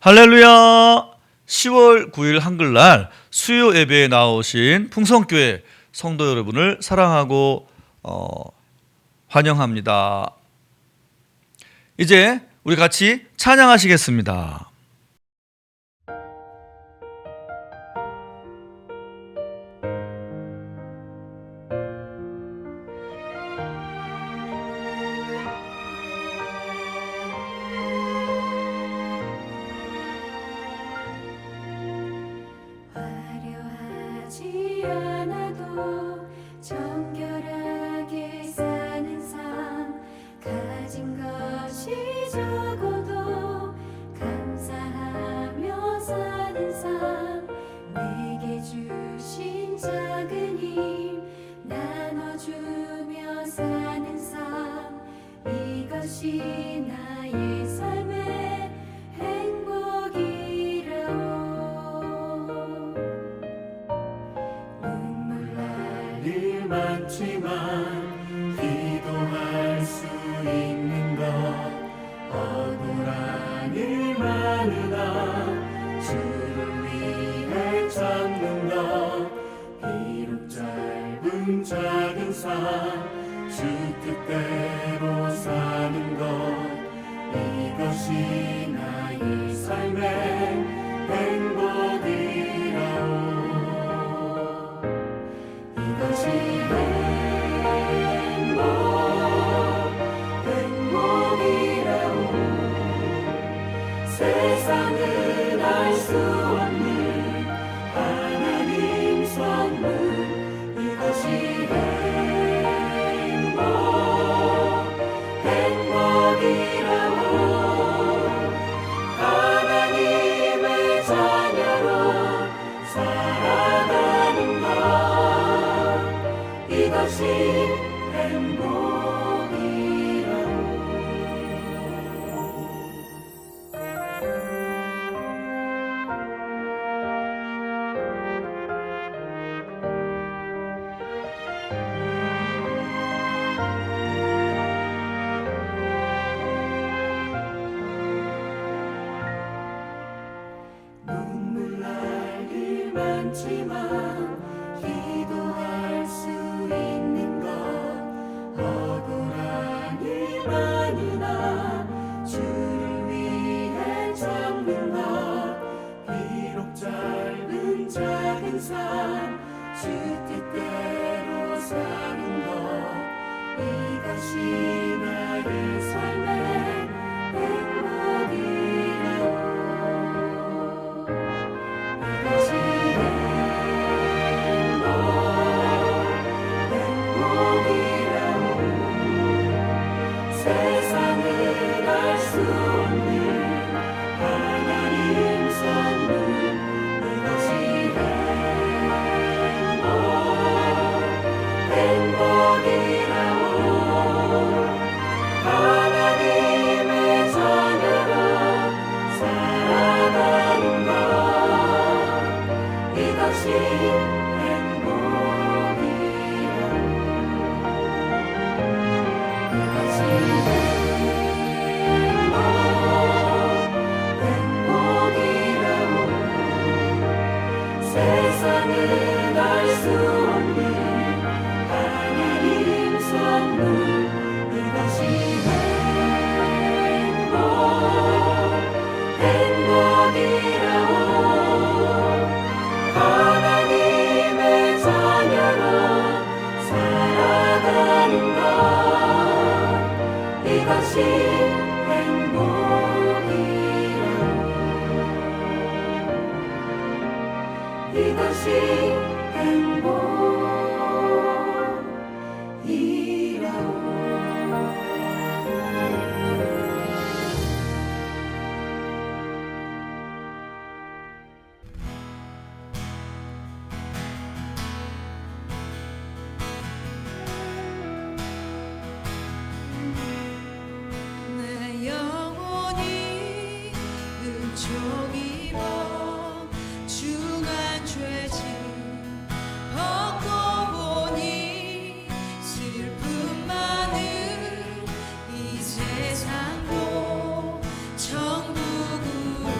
할렐루야! 10월 9일 한글날 수요 예배에 나오신 풍성교회 성도 여러분을 사랑하고 환영합니다. 이제 우리 같이 찬양하시겠습니다. 화려하지 않아도 정결하게 사는 삶, 가진 것이 적어도 감사하며 사는 삶, 내게 주신 작은 힘 나눠주며 사는 삶, 이것이 나의 삶의 행복이라오. 눈물 날 일 많지만 기도할 수 있는 것, 억울한 일 많으나 주를 위해 참는 것, 비록 짧은 작은 삶 주 뜻대로 사는 것, 이것이 나의 삶의 행복이라오. 이것이 행복이라오. 세상은 알 수 없는 하나님 선물, 이것이 행복이라오. 하나님의 자녀로 살아가는 것, 이것이 행복이라오. 눈물 날 일 많지만 기도할 수 있는 것, 억울한 일 많으나 주를 위해 참는 것, 비록 짧은 작은 삶 주 뜻대로 사는 것, 이것이 나의 삶의 행복이라오. 이것이 행복이라오. 세상은 알 수 없는 하나님 선물, 이것이 행복이라오. 하나님의 자녀로 살아가는 것, 이것이 행복이라오. 이것이 행복이라오. 세상은 알 수 없는 하나님 선물, 이것이 행복이라오. 하나님의 자녀로 살아가는 것, 이것이 행복이라오. 이것이 내 영혼이 은총이 중한 죄짐 벗고 보니 슬픔 많은 이 세상도 천국으로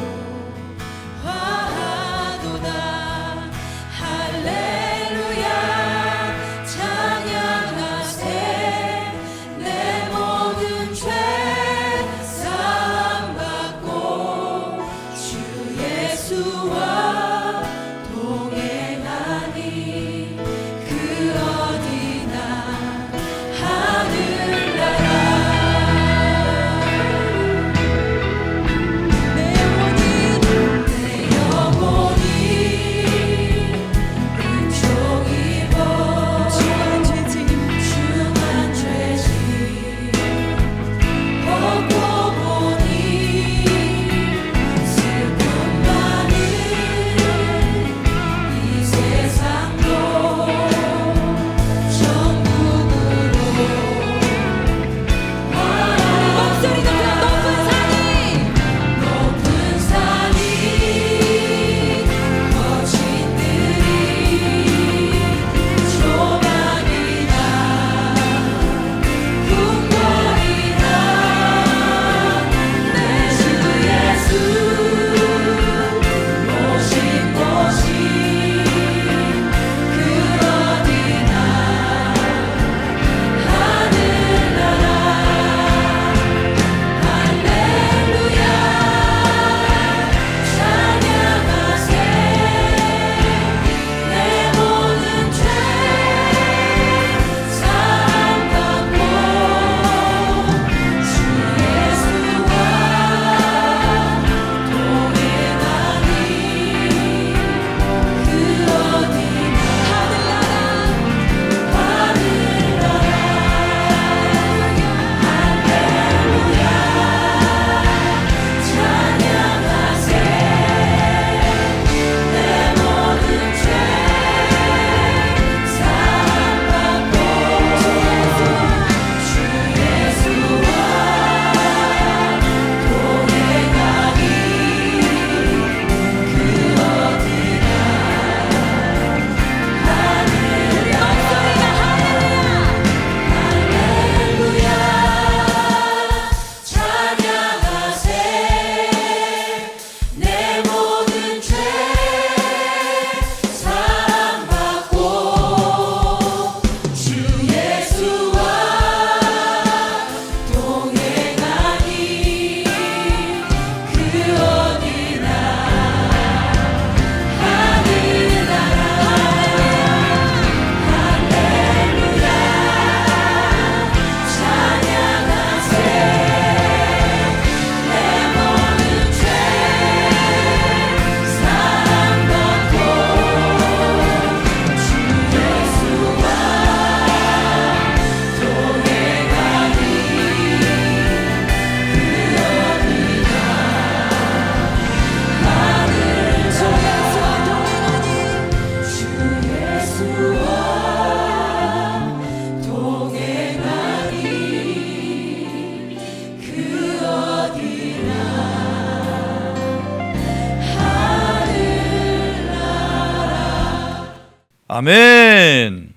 아멘.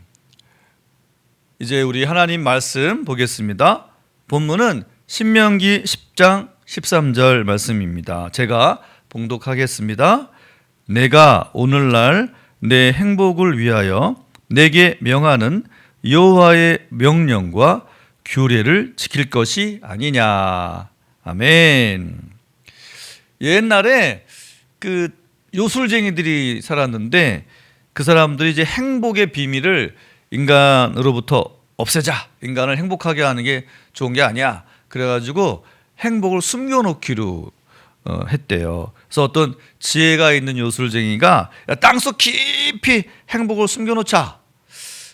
이제 우리 하나님 말씀 보겠습니다. 본문은 신명기 10장 13절 말씀입니다. 제가 봉독하겠습니다. 내가 오늘날 내 행복을 위하여 내게 명하는 여호와의 명령과 규례를 지킬 것이 아니냐. 아멘. 옛날에 그 요술쟁이들이 살았는데 그 사람들이 이제 행복의 비밀을 인간으로부터 없애자. 인간을 행복하게 하는 게 좋은 게 아니야. 그래가지고 행복을 숨겨놓기로 했대요. 그래서 어떤 지혜가 있는 요술쟁이가 야, 땅속 깊이 행복을 숨겨놓자.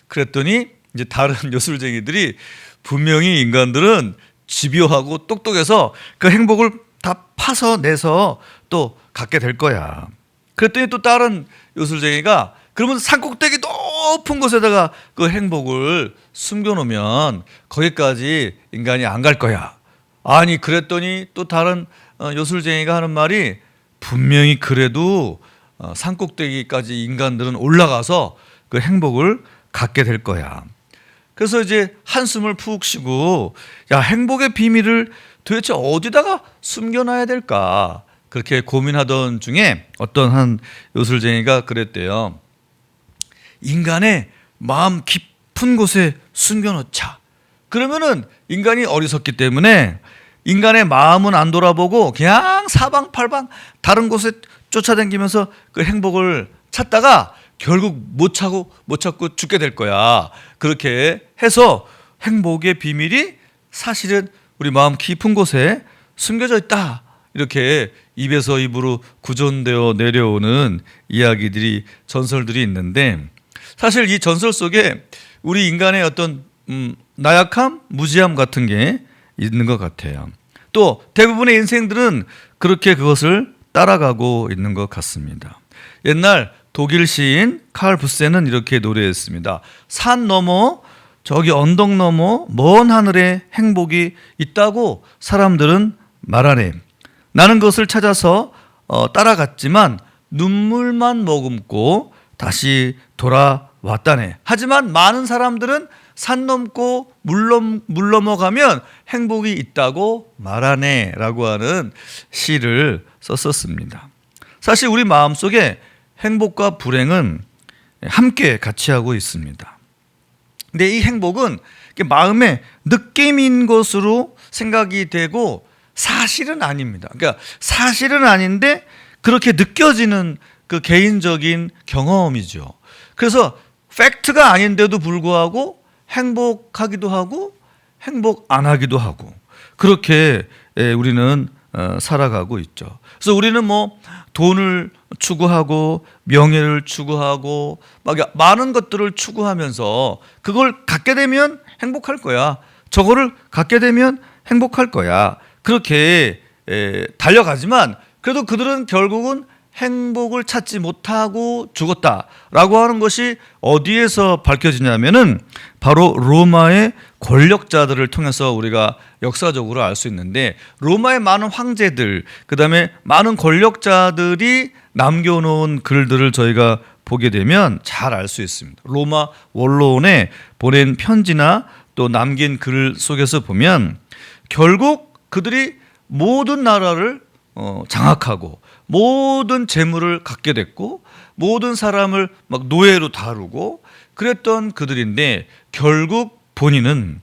그랬더니 이제 다른 요술쟁이들이 분명히 인간들은 집요하고 똑똑해서 그 행복을 다 파서내서 또 갖게 될 거야. 그랬더니 또 다른 요술쟁이가 그러면 산꼭대기 높은 곳에다가 그 행복을 숨겨놓으면 거기까지 인간이 안 갈 거야. 아니 그랬더니 또 다른 요술쟁이가 하는 말이 분명히 그래도 산꼭대기까지 인간들은 올라가서 그 행복을 갖게 될 거야. 그래서 이제 한숨을 푹 쉬고 야 행복의 비밀을 도대체 어디다가 숨겨놔야 될까 그렇게 고민하던 중에 어떤 한 요술쟁이가 그랬대요. 인간의 마음 깊은 곳에 숨겨놓자. 그러면은 인간이 어리석기 때문에 인간의 마음은 안 돌아보고 그냥 사방팔방 다른 곳에 쫓아다니면서 그 행복을 찾다가 결국 못 찾고 죽게 될 거야. 그렇게 해서 행복의 비밀이 사실은 우리 마음 깊은 곳에 숨겨져 있다. 이렇게 입에서 입으로 구전되어 내려오는 이야기들이 전설들이 있는데 사실 이 전설 속에 우리 인간의 어떤 나약함, 무지함 같은 게 있는 것 같아요. 또 대부분의 인생들은 그렇게 그것을 따라가고 있는 것 같습니다. 옛날 독일 시인 칼 부세는 이렇게 노래했습니다. 산 너머 저기 언덕 너머 먼 하늘에 행복이 있다고 사람들은 말하네. 나는 그것을 찾아서 따라갔지만 눈물만 머금고 다시 돌아왔다네. 하지만 많은 사람들은 산 넘고 물 넘어가면 행복이 있다고 말하네 라고 하는 시를 썼었습니다. 사실 우리 마음속에 행복과 불행은 함께 같이 하고 있습니다. 근데 이 행복은 마음의 느낌인 것으로 생각이 되고 사실은 아닙니다. 그러니까 사실은 아닌데 그렇게 느껴지는 그 개인적인 경험이죠. 그래서 팩트가 아닌데도 불구하고 행복하기도 하고 행복 안 하기도 하고 그렇게 우리는 살아가고 있죠. 그래서 우리는 뭐 돈을 추구하고 명예를 추구하고 막 많은 것들을 추구하면서 그걸 갖게 되면 행복할 거야. 저거를 갖게 되면 행복할 거야. 그렇게 달려가지만 그래도 그들은 결국은 행복을 찾지 못하고 죽었다라고 하는 것이 어디에서 밝혀지냐면은 바로 로마의 권력자들을 통해서 우리가 역사적으로 알 수 있는데 로마의 많은 황제들 그다음에 많은 권력자들이 남겨놓은 글들을 저희가 보게 되면 잘 알 수 있습니다. 로마 원로원에 보낸 편지나 또 남긴 글 속에서 보면 결국 그들이 모든 나라를 장악하고 모든 재물을 갖게 됐고 모든 사람을 막 노예로 다루고 그랬던 그들인데 결국 본인은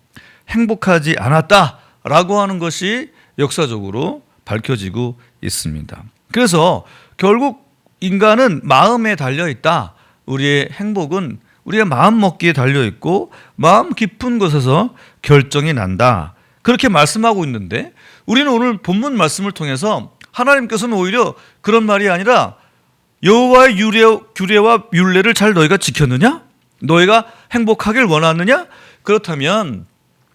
행복하지 않았다라고 하는 것이 역사적으로 밝혀지고 있습니다. 그래서 결국 인간은 마음에 달려 있다. 우리의 행복은 우리가 마음 먹기에 달려 있고 마음 깊은 곳에서 결정이 난다. 그렇게 말씀하고 있는데 우리는 오늘 본문 말씀을 통해서 하나님께서는 오히려 그런 말이 아니라 여호와의 규례와 율례를 잘 너희가 지켰느냐? 너희가 행복하길 원하느냐? 그렇다면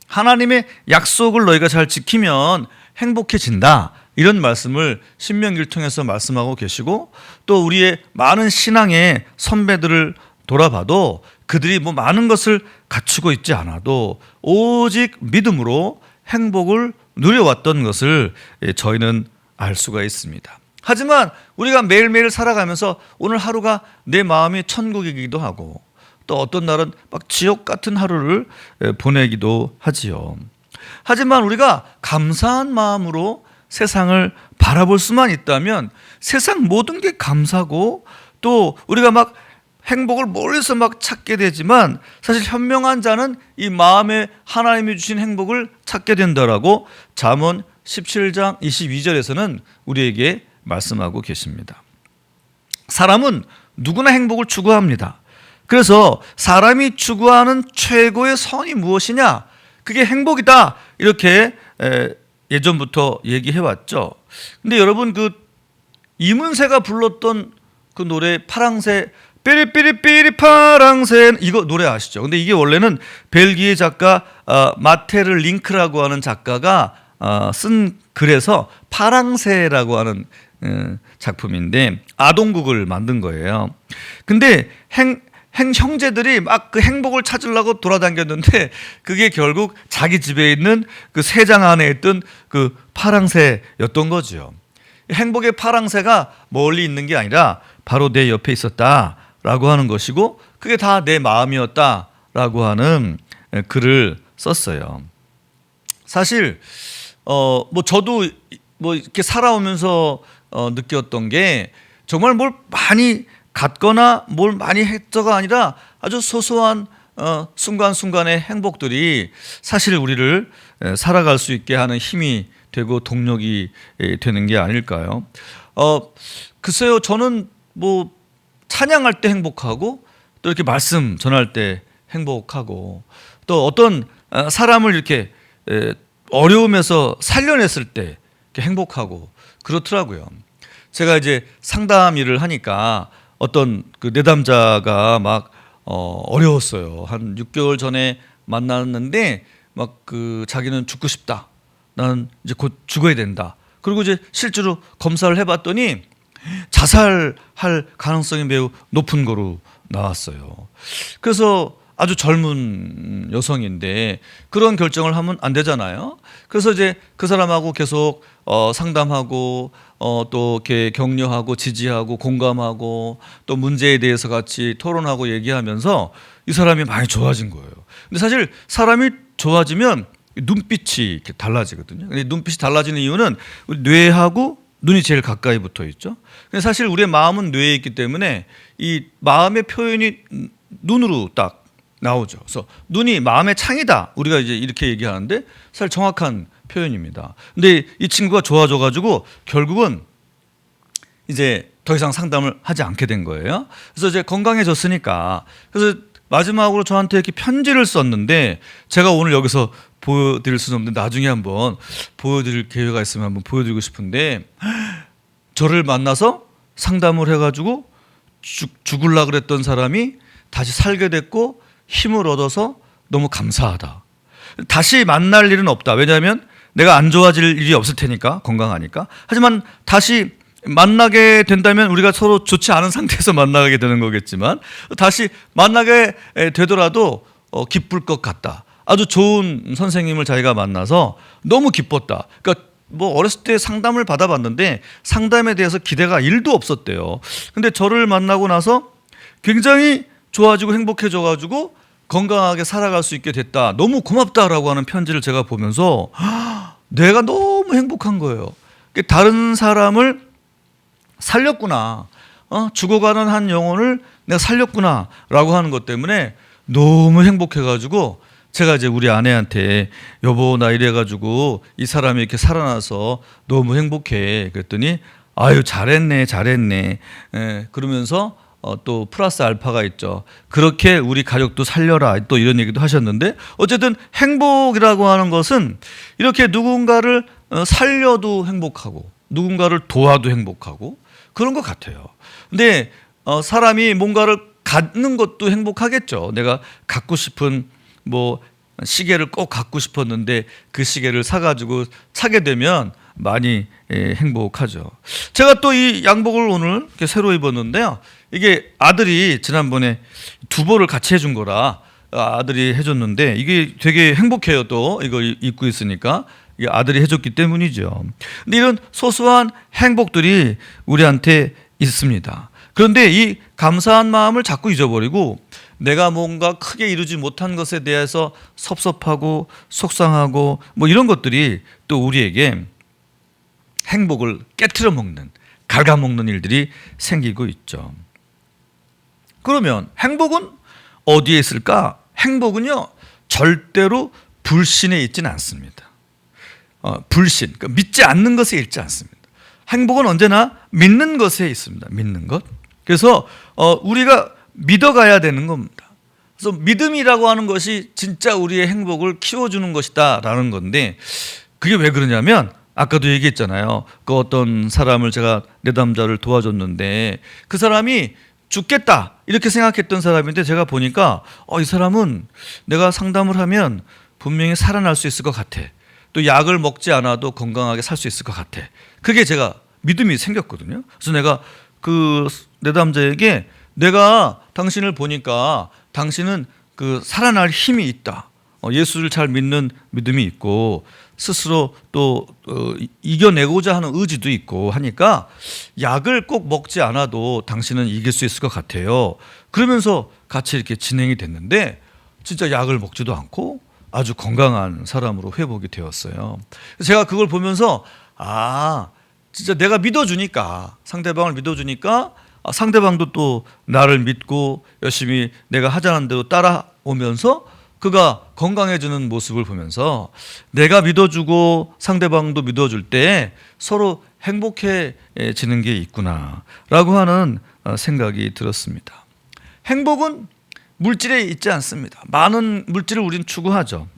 하나님의 약속을 너희가 잘 지키면 행복해진다. 이런 말씀을 신명기를 통해서 말씀하고 계시고 또 우리의 많은 신앙의 선배들을 돌아봐도 그들이 뭐 많은 것을 갖추고 있지 않아도 오직 믿음으로 행복을 누려왔던 것을 저희는 알 수가 있습니다. 하지만 우리가 매일매일 살아가면서 오늘 하루가 내 마음이 천국이기도 하고 또 어떤 날은 막 지옥 같은 하루를 보내기도 하지요. 하지만 우리가 감사한 마음으로 세상을 바라볼 수만 있다면 세상 모든 게 감사고 또 우리가 막 행복을 멀리서 막 찾게 되지만 사실 현명한 자는 이 마음에 하나님이 주신 행복을 찾게 된다라고 잠언 17장 22절에서는 우리에게 말씀하고 계십니다. 사람은 누구나 행복을 추구합니다. 그래서 사람이 추구하는 최고의 선이 무엇이냐? 그게 행복이다. 이렇게 예전부터 얘기해 왔죠. 근데 여러분 그 이문세가 불렀던 그 노래 파랑새 삐리삐리삐리 파랑새 이거 노래 아시죠? 근데 이게 원래는 벨기에 작가 마테르 링크라고 하는 작가가 쓴 글에서 파랑새라고 하는 작품인데 아동극을 만든 거예요. 근데 형제들이 막 그 행복을 찾으려고 돌아다녔는데 그게 결국 자기 집에 있는 그 새장 안에 있던 그 파랑새였던 거죠. 행복의 파랑새가 멀리 있는 게 아니라 바로 내 옆에 있었다라고 하는 것이고 그게 다 내 마음이었다라고 하는 글을 썼어요. 사실 뭐 저도 뭐 이렇게 살아오면서 느꼈던 게 정말 뭘 많이 갖거나 뭘 많이 했저가 아니라 아주 소소한 순간순간의 행복들이 사실 우리를 살아갈 수 있게 하는 힘이 되고 동력이 되는 게 아닐까요? 글쎄요, 저는 뭐 찬양할 때 행복하고 또 이렇게 말씀 전할 때 행복하고 또 어떤 사람을 이렇게 어려움에서 살려냈을 때 이렇게 행복하고 그렇더라고요. 제가 이제 상담 일을 하니까 어떤 그 내담자가 막 어려웠어요. 한 6개월 전에 만났는데 막 그 자기는 죽고 싶다. 나는 이제 곧 죽어야 된다. 그리고 이제 실제로 검사를 해봤더니 자살할 가능성이 매우 높은 거로 나왔어요. 그래서 아주 젊은 여성인데 그런 결정을 하면 안 되잖아요. 그래서 이제 그 사람하고 계속 상담하고 또 이렇게 격려하고 지지하고 공감하고 또 문제에 대해서 같이 토론하고 얘기하면서 이 사람이 많이 좋아진 거예요. 근데 사실 사람이 좋아지면 눈빛이 이렇게 달라지거든요. 근데 눈빛이 달라지는 이유는 우리 뇌하고 눈이 제일 가까이 붙어 있죠. 근데 사실 우리의 마음은 뇌에 있기 때문에 이 마음의 표현이 눈으로 딱 나오죠. 그래서 눈이 마음의 창이다. 우리가 이제 이렇게 얘기하는데 사실 정확한 표현입니다. 근데 이 친구가 좋아져가지고 결국은 이제 더 이상 상담을 하지 않게 된 거예요. 그래서 이제 건강해졌으니까 그래서 마지막으로 저한테 이렇게 편지를 썼는데 제가 오늘 여기서 보여드릴 수는 없는데 나중에 한번 보여드릴 기회가 있으면 한번 보여드리고 싶은데 저를 만나서 상담을 해가지고 죽으려고 그랬던 사람이 다시 살게 됐고 힘을 얻어서 너무 감사하다. 다시 만날 일은 없다. 왜냐하면 내가 안 좋아질 일이 없을 테니까 건강하니까. 하지만 다시 만나게 된다면 우리가 서로 좋지 않은 상태에서 만나게 되는 거겠지만 다시 만나게 되더라도 기쁠 것 같다. 아주 좋은 선생님을 자기가 만나서 너무 기뻤다. 그러니까 뭐 어렸을 때 상담을 받아봤는데 상담에 대해서 기대가 1도 없었대요. 근데 저를 만나고 나서 굉장히 좋아지고 행복해져가지고 건강하게 살아갈 수 있게 됐다. 너무 고맙다라고 하는 편지를 제가 보면서 내가 너무 행복한 거예요. 다른 사람을 살렸구나. 죽어가는 한 영혼을 내가 살렸구나라고 하는 것 때문에 너무 행복해가지고 제가 이제 우리 아내한테 여보 나 이래가지고 이 사람이 이렇게 살아나서 너무 행복해. 그랬더니 아유 잘했네. 그러면서 또 플러스 알파가 있죠. 그렇게 우리 가족도 살려라. 또 이런 얘기도 하셨는데 어쨌든 행복이라고 하는 것은 이렇게 누군가를 살려도 행복하고 누군가를 도와도 행복하고 그런 것 같아요. 근데 사람이 뭔가를 갖는 것도 행복하겠죠. 내가 갖고 싶은 뭐 시계를 꼭 갖고 싶었는데 그 시계를 사가지고 차게 되면 많이 행복하죠. 제가 또 이 양복을 오늘 이렇게 새로 입었는데요. 이게 아들이 지난번에 두 벌을 같이 해준 거라 아들이 해줬는데 이게 되게 행복해요. 또 이거 입고 있으니까 이게 아들이 해줬기 때문이죠. 근데 이런 소소한 행복들이 우리한테 있습니다. 그런데 이 감사한 마음을 자꾸 잊어버리고 내가 뭔가 크게 이루지 못한 것에 대해서 섭섭하고 속상하고 뭐 이런 것들이 또 우리에게 행복을 깨트려 먹는, 갉아먹는 일들이 생기고 있죠. 그러면 행복은 어디에 있을까? 행복은요, 절대로 불신에 있지는 않습니다. 불신, 그러니까 믿지 않는 것에 있지 않습니다. 행복은 언제나 믿는 것에 있습니다. 믿는 것. 그래서 우리가 믿어가야 되는 겁니다. 그래서 믿음이라고 하는 것이 진짜 우리의 행복을 키워주는 것이다라는 건데, 그게 왜 그러냐면 아까도 얘기했잖아요. 그 어떤 사람을 제가 내담자를 도와줬는데 그 사람이 죽겠다 이렇게 생각했던 사람인데, 제가 보니까 이 사람은 내가 상담을 하면 분명히 살아날 수 있을 것 같아. 또 약을 먹지 않아도 건강하게 살 수 있을 것 같아. 그게 제가 믿음이 생겼거든요. 그래서 내가 그 내담자에게 내가 당신을 보니까 당신은 그 살아날 힘이 있다. 예수를 잘 믿는 믿음이 있고 스스로 또 이겨내고자 하는 의지도 있고 하니까 약을 꼭 먹지 않아도 당신은 이길 수 있을 것 같아요. 그러면서 같이 이렇게 진행이 됐는데 진짜 약을 먹지도 않고 아주 건강한 사람으로 회복이 되었어요. 제가 그걸 보면서 진짜 내가 믿어주니까, 상대방을 믿어주니까 상대방도 또 나를 믿고 열심히 내가 하자는 대로 따라오면서 그가 건강해지는 모습을 보면서 내가 믿어주고 상대방도 믿어줄 때 서로 행복해지는 게 있구나라고 하는 생각이 들었습니다. 행복은 물질에 있지 않습니다. 많은 물질을 우리는 추구하죠.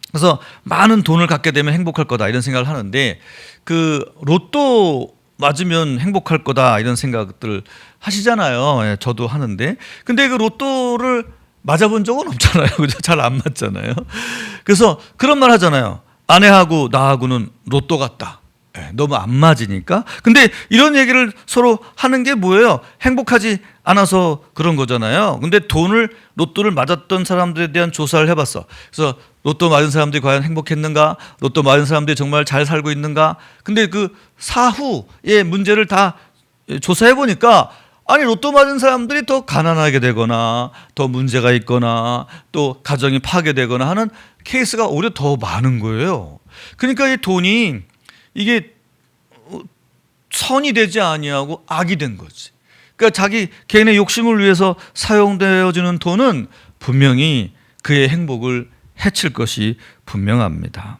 그래서 많은 돈을 갖게 되면 행복할 거다 이런 생각을 하는데, 그 로또 맞으면 행복할 거다 이런 생각들 하시잖아요. 저도 하는데, 근데 그 로또를 맞아본 적은 없잖아요. 그죠? 잘 안 맞잖아요. 그래서 그런 말 하잖아요. 아내하고 나하고는 로또 같다. 너무 안 맞으니까. 근데 이런 얘기를 서로 하는 게 뭐예요? 행복하지 않아서 그런 거잖아요. 근데 로또를 맞았던 사람들에 대한 조사를 해봤어. 그래서 로또 맞은 사람들이 과연 행복했는가? 로또 맞은 사람들이 정말 잘 살고 있는가? 근데 그 사후의 문제를 다 조사해 보니까 로또 맞은 사람들이 더 가난하게 되거나 더 문제가 있거나 또 가정이 파괴되거나 하는 케이스가 오히려 더 많은 거예요. 그러니까 이 돈이 이게 선이 되지 아니하고 악이 된 거지. 그러니까 자기 개인의 욕심을 위해서 사용되어지는 돈은 분명히 그의 행복을 해칠 것이 분명합니다.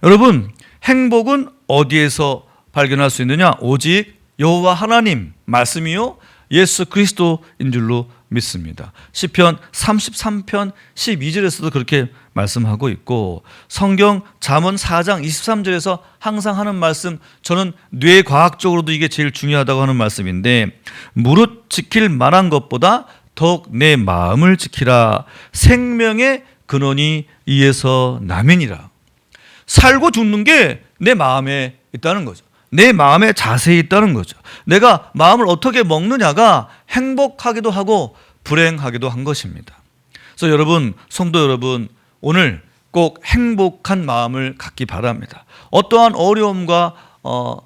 여러분, 행복은 어디에서 발견할 수 있느냐? 오직 여호와 하나님 말씀이요 예수 그리스도인 줄로 믿습니다. 시편 33편 12절에서도 그렇게 말씀하고 있고, 성경 잠언 4장 23절에서 항상 하는 말씀, 저는 뇌과학적으로도 이게 제일 중요하다고 하는 말씀인데, 무릇 지킬 만한 것보다 더욱 내 마음을 지키라. 생명의 근원이 이에서 남이니라. 살고 죽는 게 내 마음에 있다는 거죠. 내 마음에 자세히 있다는 거죠. 내가 마음을 어떻게 먹느냐가 행복하기도 하고 불행하기도 한 것입니다. 그래서 여러분, 성도 여러분, 오늘 꼭 행복한 마음을 갖기 바랍니다. 어떠한 어려움과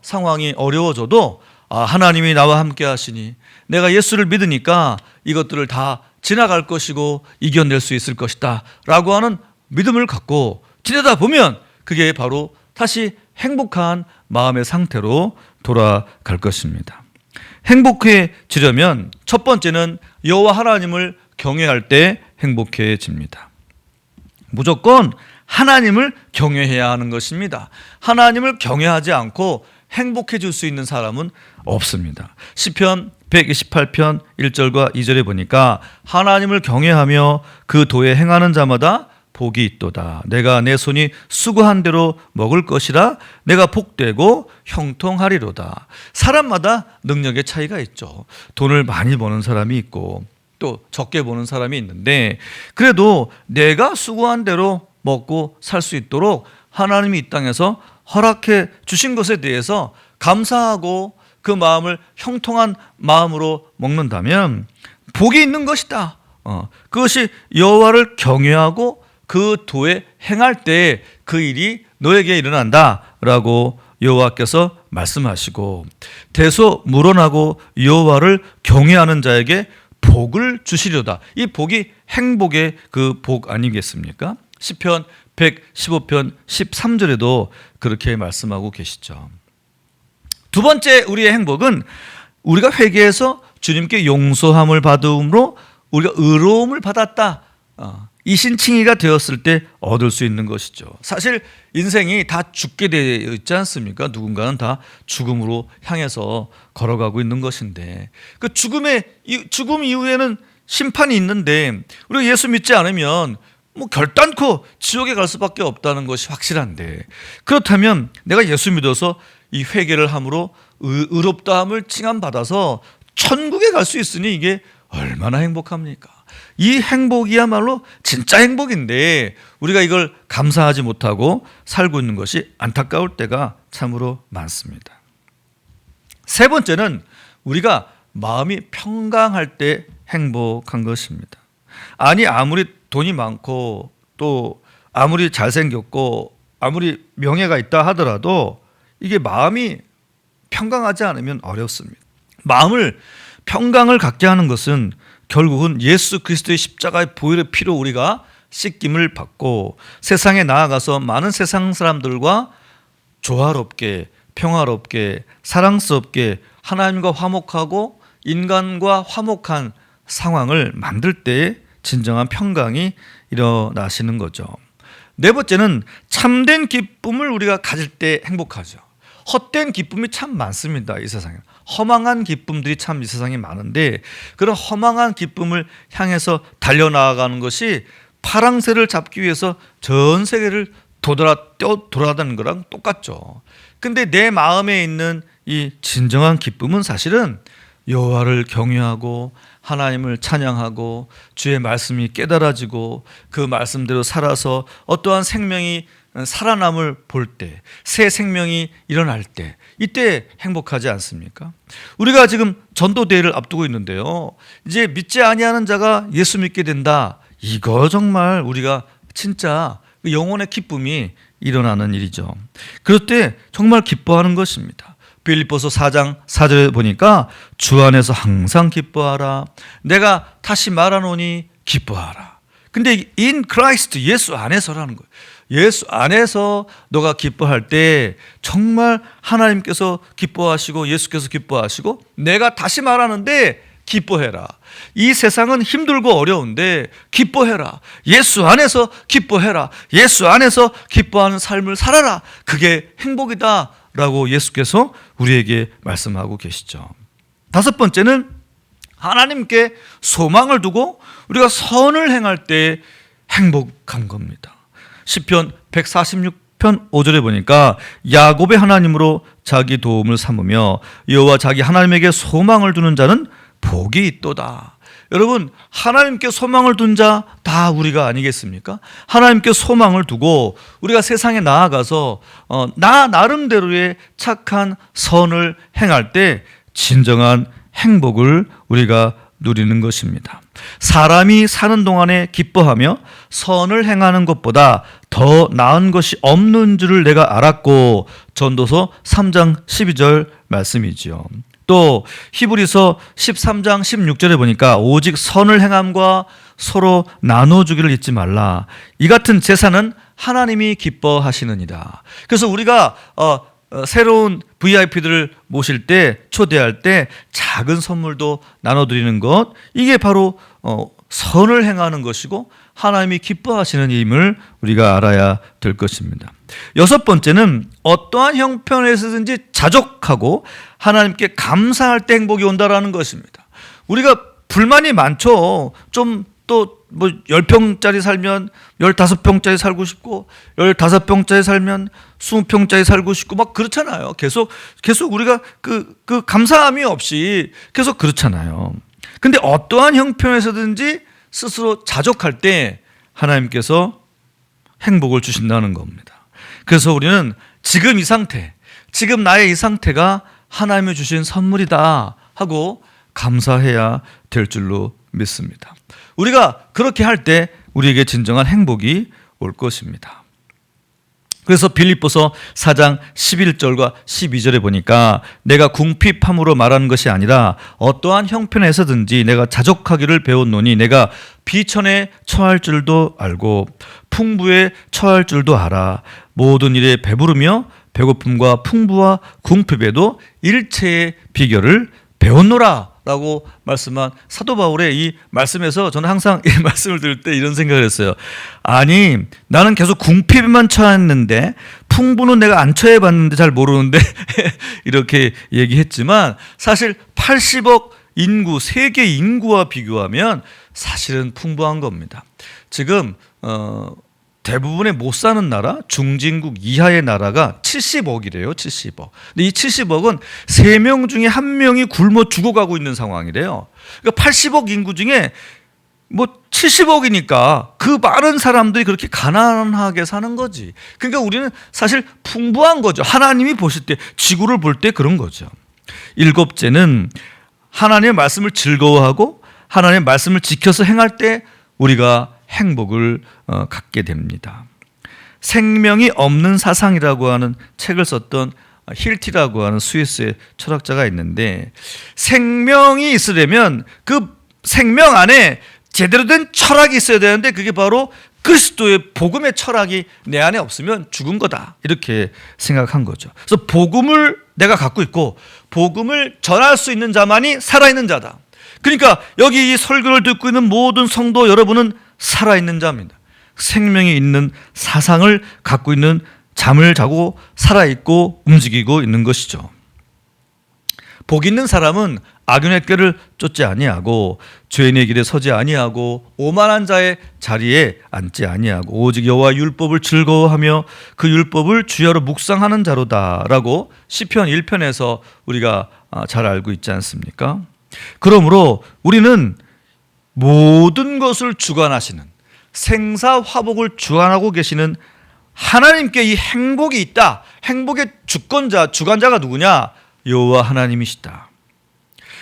상황이 어려워져도 하나님이 나와 함께 하시니 내가 예수를 믿으니까 이것들을 다 지나갈 것이고 이겨낼 수 있을 것이다 라고 하는 믿음을 갖고 지내다 보면 그게 바로 다시 행복한 마음의 상태로 돌아갈 것입니다. 행복해지려면 첫 번째는 여호와 하나님을 경외할 때 행복해집니다. 무조건 하나님을 경외해야 하는 것입니다. 하나님을 경외하지 않고 행복해질 수 있는 사람은 없습니다. 시편 128편 1절과 2절에 보니까 하나님을 경외하며 그 도에 행하는 자마다 복이 있도다. 내가 내 손이 수고한 대로 먹을 것이라. 내가 복되고 형통하리로다. 사람마다 능력의 차이가 있죠. 돈을 많이 버는 사람이 있고 또 적게 버는 사람이 있는데, 그래도 내가 수고한 대로 먹고 살 수 있도록 하나님이 이 땅에서 허락해 주신 것에 대해서 감사하고 그 마음을 형통한 마음으로 먹는다면 복이 있는 것이다. 그것이 여호와를 경외하고 그 도에 행할 때 그 일이 너에게 일어난다라고 여호와께서 말씀하시고, 대소물원하고 여호와를 경외하는 자에게 복을 주시려다. 이 복이 행복의 그 복 아니겠습니까? 시편 115편 13절에도 그렇게 말씀하고 계시죠. 두 번째 우리의 행복은 우리가 회개해서 주님께 용서함을 받음으로 우리가 의로움을 받았다, 이 신칭의가 되었을 때 얻을 수 있는 것이죠. 사실 인생이 다 죽게 되어 있지 않습니까? 누군가는 다 죽음으로 향해서 걸어가고 있는 것인데, 그 죽음 이후에는 심판이 있는데 우리가 예수 믿지 않으면 뭐 결단코 지옥에 갈 수밖에 없다는 것이 확실한데, 그렇다면 내가 예수 믿어서 이 회개를 함으로 의롭다함을 칭함받아서 천국에 갈 수 있으니 이게 얼마나 행복합니까? 이 행복이야말로 진짜 행복인데 우리가 이걸 감사하지 못하고 살고 있는 것이 안타까울 때가 참으로 많습니다. 세 번째는 우리가 마음이 평강할 때 행복한 것입니다. 아니, 아무리 돈이 많고 또 아무리 잘생겼고 아무리 명예가 있다 하더라도 이게 마음이 평강하지 않으면 어렵습니다. 마음을 평강을 갖게 하는 것은 결국은 예수 그리스도의 십자가의 보혈의 피로 우리가 씻김을 받고 세상에 나아가서 많은 세상 사람들과 조화롭게, 평화롭게, 사랑스럽게 하나님과 화목하고 인간과 화목한 상황을 만들 때에 진정한 평강이 일어나시는 거죠. 네 번째는 참된 기쁨을 우리가 가질 때 행복하죠. 헛된 기쁨이 참 많습니다. 이 세상에 허망한 기쁨들이 참 이 세상에 많은데, 그런 허망한 기쁨을 향해서 달려나가는 것이 파랑새를 잡기 위해서 전 세계를 돌아다니는 거랑 똑같죠. 근데 내 마음에 있는 이 진정한 기쁨은 사실은 여호와를 경외하고 하나님을 찬양하고 주의 말씀이 깨달아지고 그 말씀대로 살아서 어떠한 생명이 살아남을 볼 때, 새 생명이 일어날 때, 이때 행복하지 않습니까? 우리가 지금 전도대회를 앞두고 있는데요, 이제 믿지 아니하는 자가 예수 믿게 된다. 이거 정말 우리가 진짜 영혼의 기쁨이 일어나는 일이죠. 그럴 때 정말 기뻐하는 것입니다. 빌립보서 4장 4절에 보니까 주 안에서 항상 기뻐하라. 내가 다시 말하노니 기뻐하라. 근데 in Christ, 예수 안에서라는 거예요. 예수 안에서 너가 기뻐할 때 정말 하나님께서 기뻐하시고 예수께서 기뻐하시고, 내가 다시 말하는데 기뻐해라. 이 세상은 힘들고 어려운데 기뻐해라. 예수 안에서 기뻐해라. 예수 안에서 기뻐하는 삶을 살아라. 그게 행복이다 라고 예수께서 우리에게 말씀하고 계시죠. 다섯 번째는 하나님께 소망을 두고 우리가 선을 행할 때 행복한 겁니다. 시편 146편 5절에 보니까 야곱의 하나님으로 자기 도움을 삼으며 여호와 자기 하나님에게 소망을 두는 자는 복이 있도다. 여러분, 하나님께 소망을 둔 자 다 우리가 아니겠습니까? 하나님께 소망을 두고 우리가 세상에 나아가서 나 나름대로의 착한 선을 행할 때 진정한 행복을 우리가 누리는 것입니다. 사람이 사는 동안에 기뻐하며 선을 행하는 것보다 더 나은 것이 없는 줄을 내가 알았고, 전도서 3장 12절 말씀이지요. 또 히브리서 13장 16절에 보니까 오직 선을 행함과 서로 나눠주기를 잊지 말라. 이 같은 제사는 하나님이 기뻐하시느니라. 그래서 우리가 새로운 VIP들을 모실 때, 초대할 때 작은 선물도 나눠드리는 것, 이게 바로 선을 행하는 것이고 하나님이 기뻐하시는 일임을 우리가 알아야 될 것입니다. 여섯 번째는 어떠한 형편에서든지 자족하고 하나님께 감사할 때 행복이 온다라는 것입니다. 우리가 불만이 많죠. 좀 또 뭐 10평짜리 살면 15평짜리 살고 싶고 15평짜리 살면 20평짜리 살고 싶고 막 그렇잖아요. 계속 우리가 그 감사함이 없이 계속 그렇잖아요. 근데 어떠한 형편에서든지 스스로 자족할 때 하나님께서 행복을 주신다는 겁니다. 그래서 우리는 지금 이 상태, 지금 나의 이 상태가 하나님이 주신 선물이다 하고 감사해야 될 줄로 믿습니다. 우리가 그렇게 할 때 우리에게 진정한 행복이 올 것입니다. 그래서 빌립보서 4장 11절과 12절에 보니까 내가 궁핍함으로 말하는 것이 아니라 어떠한 형편에서든지 내가 자족하기를 배웠노니 내가 비천에 처할 줄도 알고 풍부에 처할 줄도 알아. 모든 일에 배부르며 배고픔과 풍부와 궁핍에도 일체의 비결을 배웠노라 라고 말씀한 사도 바울의 이 말씀에서 저는 항상 이 말씀을 들을 때 이런 생각을 했어요. 아니, 나는 계속 궁핍에만 처했는데 풍부는 내가 안 처해봤는데 잘 모르는데 이렇게 얘기했지만 사실 80억 인구, 세계 인구와 비교하면 사실은 풍부한 겁니다. 지금 대부분의 못 사는 나라, 중진국 이하의 나라가 70억이래요. 70억. 근데 이 70억은 3명 중에 1명이 굶어 죽어가고 있는 상황이래요. 그러니까 80억 인구 중에 뭐 70억이니까 그 많은 사람들이 그렇게 가난하게 사는 거지. 그러니까 우리는 사실 풍부한 거죠. 하나님이 보실 때, 지구를 볼 때 그런 거죠. 7째는 하나님의 말씀을 즐거워하고 하나님의 말씀을 지켜서 행할 때 우리가 행복을 갖게 됩니다. 생명이 없는 사상이라고 하는 책을 썼던 힐티라고 하는 스위스의 철학자가 있는데, 생명이 있으려면 그 생명 안에 제대로 된 철학이 있어야 되는데 그게 바로 그리스도의 복음의 철학이 내 안에 없으면 죽은 거다, 이렇게 생각한 거죠. 그래서 복음을 내가 갖고 있고 복음을 전할 수 있는 자만이 살아있는 자다. 그러니까 여기 이 설교를 듣고 있는 모든 성도 여러분은 살아있는 자입니다. 생명이 있는 사상을 갖고 있는, 잠을 자고 살아있고 움직이고 있는 것이죠. 복 있는 사람은 악인의 꾀를 쫓지 아니하고 죄인의 길에 서지 아니하고 오만한 자의 자리에 앉지 아니하고 오직 여호와 율법을 즐거워하며 그 율법을 주야로 묵상하는 자로다라고 시편 1편에서 우리가 잘 알고 있지 않습니까? 그러므로 우리는 모든 것을 주관하시는, 생사화복을 주관하고 계시는 하나님께 이 행복이 있다. 행복의 주권자, 주관자가 누구냐? 여호와 하나님이시다.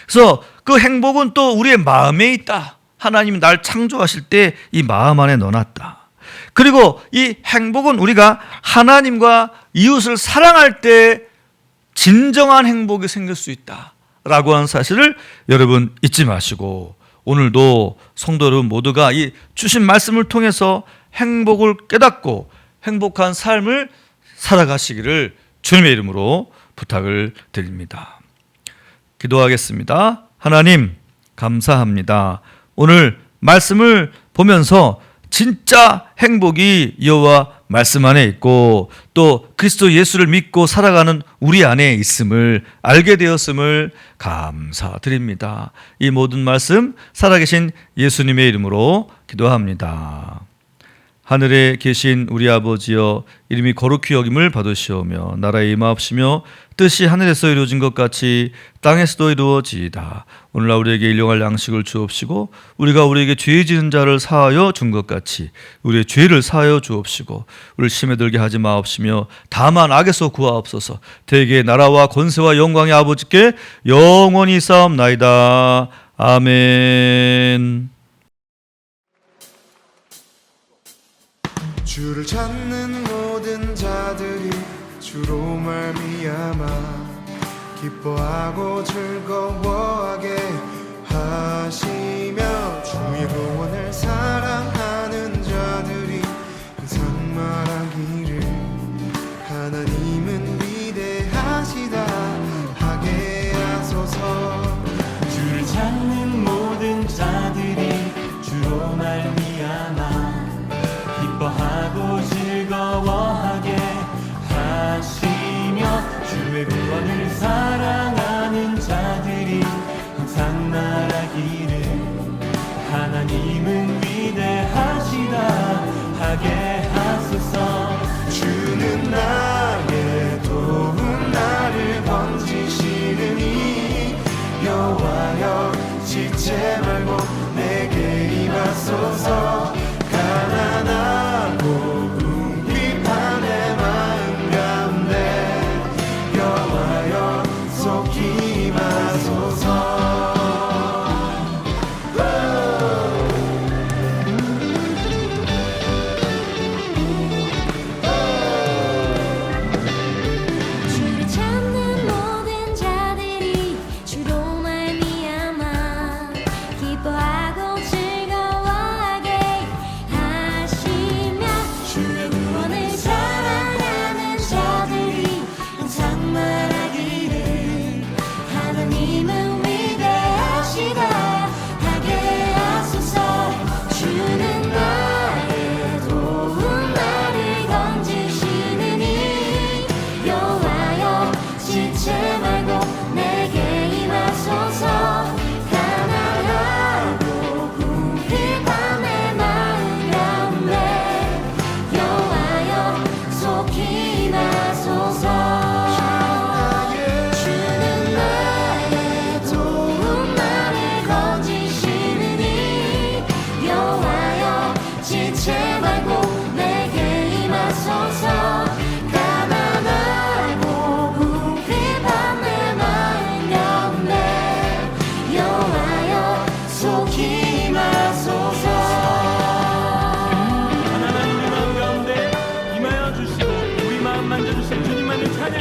그래서 그 행복은 또 우리의 마음에 있다. 하나님이 날 창조하실 때 이 마음 안에 넣어놨다. 그리고 이 행복은 우리가 하나님과 이웃을 사랑할 때 진정한 행복이 생길 수 있다라고 하는 사실을 여러분 잊지 마시고, 오늘도 성도 여러분 모두가 이 주신 말씀을 통해서 행복을 깨닫고 행복한 삶을 살아가시기를 주님의 이름으로 부탁을 드립니다. 기도하겠습니다. 하나님, 감사합니다. 오늘 말씀을 보면서 진짜 행복이 여호와 말씀 안에 있고 또 그리스도 예수를 믿고 살아가는 우리 안에 있음을 알게 되었음을 감사드립니다. 이 모든 말씀 살아계신 예수님의 이름으로 기도합니다. 하늘에 계신 우리 아버지여, 이름이 거룩히 여김을 받으시오며 나라에 임하옵시며 뜻이 하늘에서 이루어진 것 같이 땅에서도 이루어지이다. 오늘날 우리에게 일용할 양식을 주옵시고 우리가 우리에게 죄 지은 자를 사하여 준 것 같이 우리의 죄를 사하여 주옵시고 우리를 시험에 들게 하지 마옵시며 다만 악에서 구하옵소서. 대개 나라와 권세와 영광이 아버지께 영원히 싸움나이다. 아멘. 주를 찾는 모든 자들이 주로 말미암아 기뻐하고 즐거워하게 하시며 주의 구원을 사랑하는 자들이 항상 말하기를 하나님은 위대하시다 하게 하소서. 주를 찾는 모든 자들이 주로 말미암아 기뻐하고 즐거워하게 하시며 주의 구원을 사랑하는 자들이 항상 말하기를 하나님은 위대하시다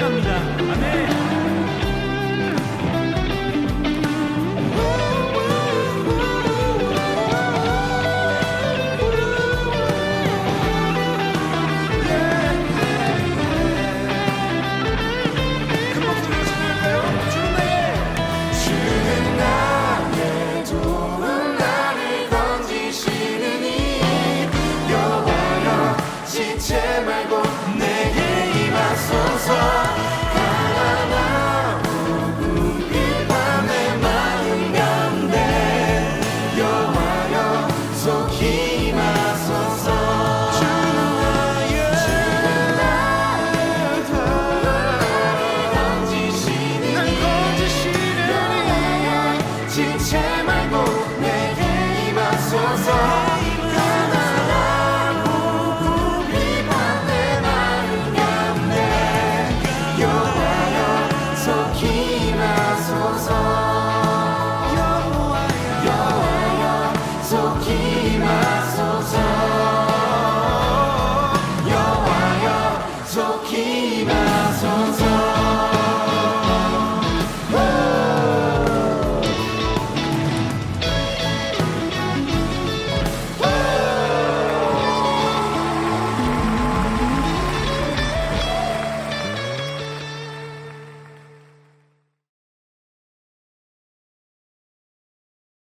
찬양합니다. 아멘. 주는 나의 도움 나를 건지시느니 여호와여 지체 말고 내게 임하소서 가난하고 궁핍한 내 마음 가운데 여호와여 속히 임하소서 주는 나의 도움 나를 건지시느니 지체 말고 내게 임하소서 가난하고 궁핍한 내 마음 가운데 여호와여 속히 임하소서 여호와여 속히 임하소서